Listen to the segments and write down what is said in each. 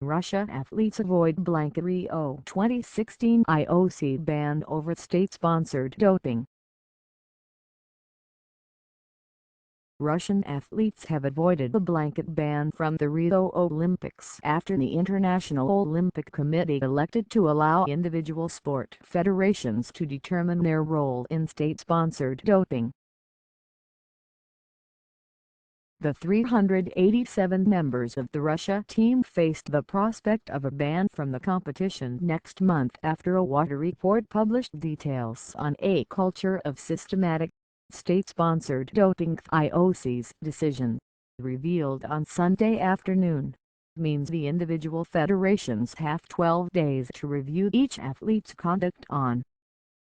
Russia athletes avoid blanket Rio 2016 IOC ban over state-sponsored doping. Russian athletes have avoided a blanket ban from the Rio Olympics after the International Olympic Committee elected to allow individual sport federations to determine their role in state-sponsored doping. The 387 members of the Russia team faced the prospect of a ban from the competition next month after a water report published details on a culture of systematic, state-sponsored doping. IOC's decision, revealed on Sunday afternoon, means the individual federations have 12 days to review each athlete's conduct on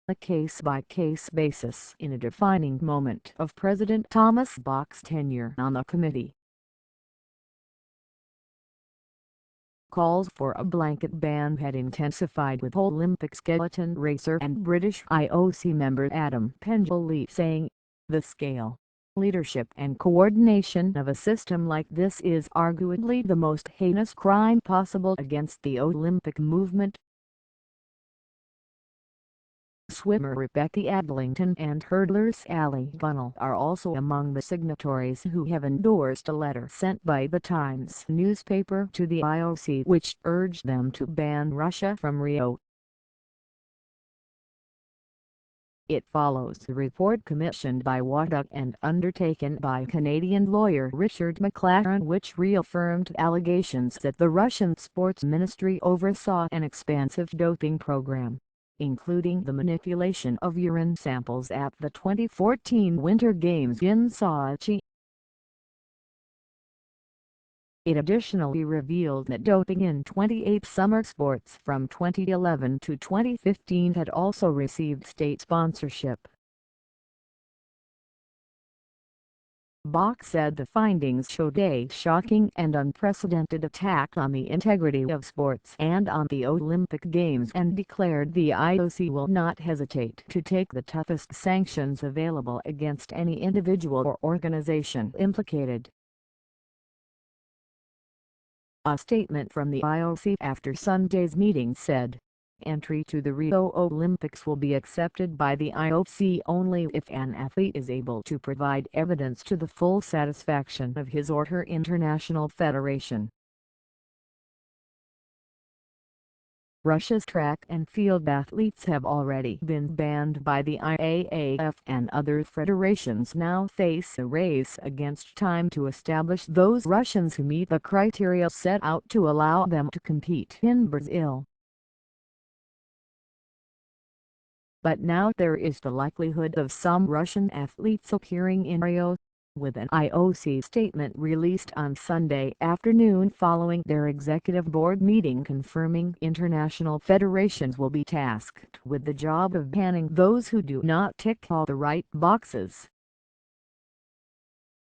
a case-by-case basis in a defining moment of President Thomas Bach's tenure on the committee. Calls for a blanket ban had intensified, with Olympic skeleton racer and British IOC member Adam Pendley saying, "The scale, leadership and coordination of a system like this is arguably the most heinous crime possible against the Olympic movement." Swimmer Rebecca Adlington and hurdler Sally Gunnell are also among the signatories who have endorsed a letter sent by the Times newspaper to the IOC which urged them to ban Russia from Rio. It follows the report commissioned by WADA and undertaken by Canadian lawyer Richard McLaren, which reaffirmed allegations that the Russian sports ministry oversaw an expansive doping program, including the manipulation of urine samples at the 2014 Winter Games in Sochi. It additionally revealed that doping in 28 summer sports from 2011 to 2015 had also received state sponsorship. Bach said the findings showed a shocking and unprecedented attack on the integrity of sports and on the Olympic Games, and declared the IOC will not hesitate to take the toughest sanctions available against any individual or organization implicated. A statement from the IOC after Sunday's meeting said, "Entry to the Rio Olympics will be accepted by the IOC only if an athlete is able to provide evidence to the full satisfaction of his or her international federation." Russia's track and field athletes have already been banned by the IAAF, and other federations now face a race against time to establish those Russians who meet the criteria set out to allow them to compete in Brazil. But now there is the likelihood of some Russian athletes appearing in Rio, with an IOC statement released on Sunday afternoon following their executive board meeting confirming international federations will be tasked with the job of banning those who do not tick all the right boxes.